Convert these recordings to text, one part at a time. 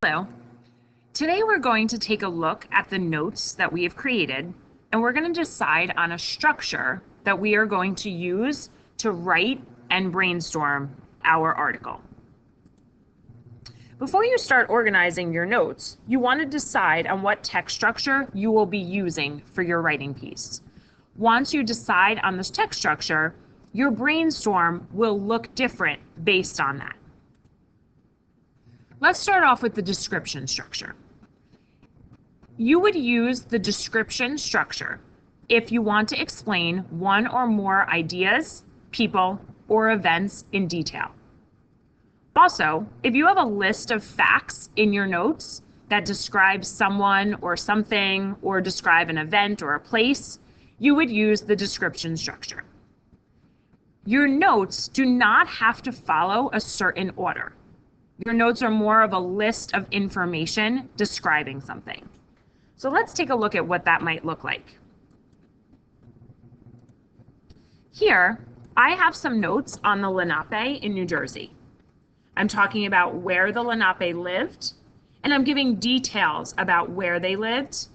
Hello. Today we're going to take a look at the notes that we have created, and we're going to decide on a structure that we are going to use to write and brainstorm our article. Before you start organizing your notes, you want to decide on what text structure you will be using for your writing piece. Once you decide on this text structure, your brainstorm will look different based on that. Let's start off with the description structure. You would use the description structure if you want to explain one or more ideas, people, or events in detail. Also, if you have a list of facts in your notes that describe someone or something or describe an event or a place, you would use the description structure. Your notes do not have to follow a certain order. Your notes are more of a list of information describing something. So let's take a look at what that might look like. Here, I have some notes on the Lenape in New Jersey. I'm talking about where the Lenape lived, and I'm giving details about where they lived.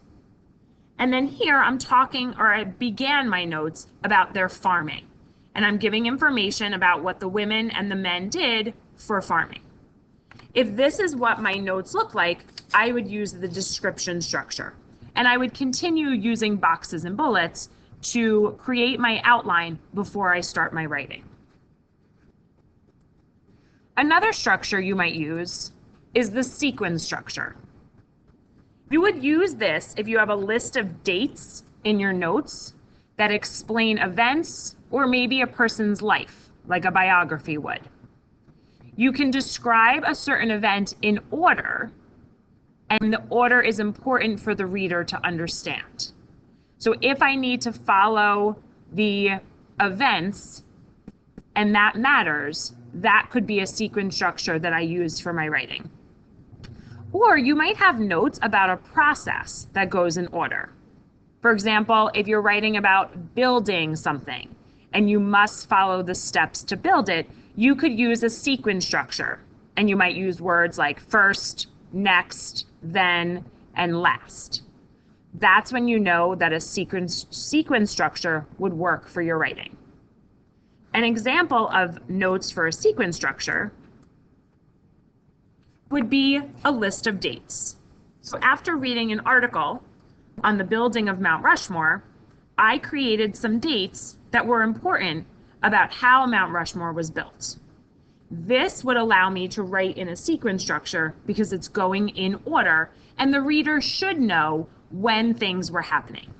And then here I'm talking, or I began my notes about their farming, and I'm giving information about what the women and the men did for farming. If this is what my notes look like, I would use the description structure. And I would continue using boxes and bullets to create my outline before I start my writing. Another structure you might use is the sequence structure. You would use this if you have a list of dates in your notes that explain events or maybe a person's life, like a biography would. You can describe a certain event in order, and the order is important for the reader to understand. So if I need to follow the events and that matters, that could be a sequence structure that I use for my writing. Or you might have notes about a process that goes in order. For example, if you're writing about building something and you must follow the steps to build it, you could use a sequence structure, and you might use words like first, next, then, and last. That's when you know that a sequence structure would work for your writing. An example of notes for a sequence structure would be a list of dates. So after reading an article on the building of Mount Rushmore, I created some dates that were important about how Mount Rushmore was built. This would allow me to write in a sequence structure because it's going in order, and the reader should know when things were happening.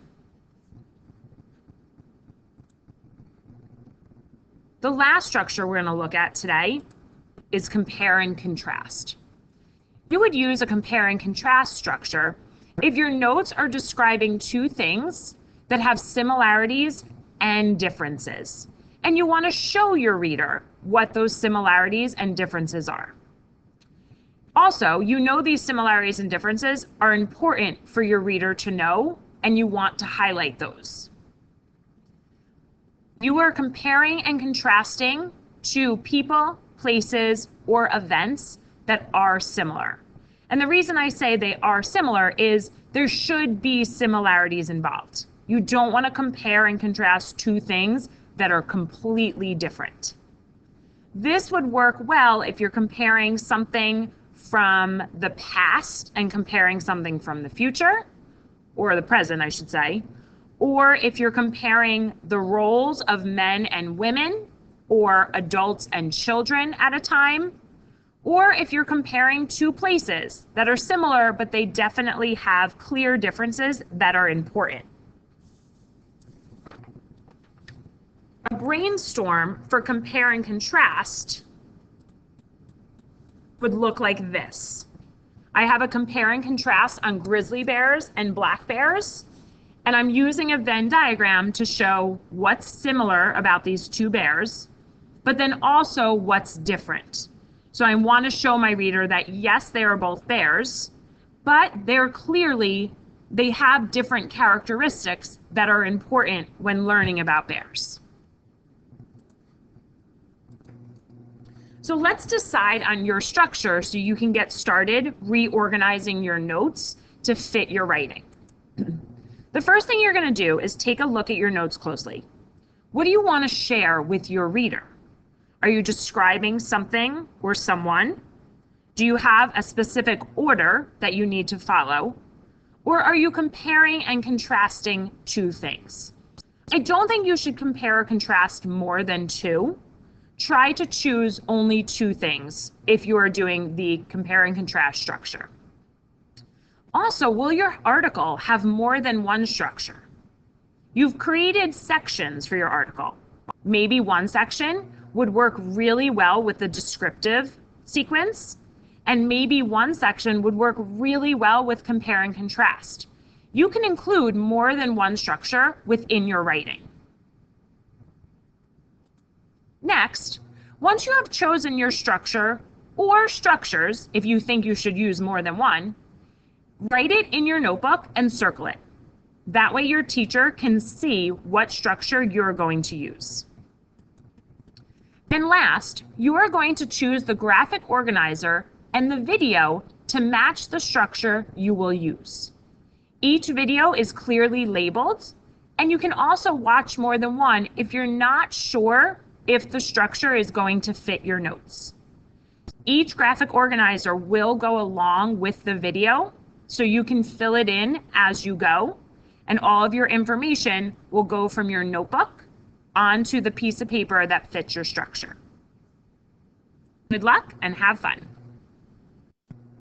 The last structure we're going to look at today is compare and contrast. You would use a compare and contrast structure if your notes are describing two things that have similarities and differences, and you want to show your reader what those similarities and differences are. Also, you know these similarities and differences are important for your reader to know, and you want to highlight those. You are comparing and contrasting to people, places, or events that are similar. And the reason I say they are similar is there should be similarities involved. You don't want to compare and contrast two things that are completely different. This would work well if you're comparing something from the past and comparing something from the future, or the present, I should say, or if you're comparing the roles of men and women, or adults and children at a time, or if you're comparing two places that are similar, but they definitely have clear differences that are important. A brainstorm for compare and contrast would look like this. I have a compare and contrast on grizzly bears and black bears, and I'm using a Venn diagram to show what's similar about these two bears, but then also what's different. So I want to show my reader that yes, they are both bears, but they have different characteristics that are important when learning about bears. So let's decide on your structure so you can get started reorganizing your notes to fit your writing. The first thing you're going to do is take a look at your notes closely. What do you want to share with your reader? Are you describing something or someone? Do you have a specific order that you need to follow? Or are you comparing and contrasting two things? I don't think you should compare or contrast more than two. Try to choose only two things if you are doing the compare and contrast structure. Also, will your article have more than one structure? You've created sections for your article. Maybe one section would work really well with the descriptive sequence, and maybe one section would work really well with compare and contrast. You can include more than one structure within your writing. Next, once you have chosen your structure or structures, if you think you should use more than one, write it in your notebook and circle it. That way your teacher can see what structure you're going to use. And last, you are going to choose the graphic organizer and the video to match the structure you will use. Each video is clearly labeled, and you can also watch more than one if you're not sure if the structure is going to fit your notes. Each graphic organizer will go along with the video, so you can fill it in as you go, and all of your information will go from your notebook onto the piece of paper that fits your structure. Good luck and have fun.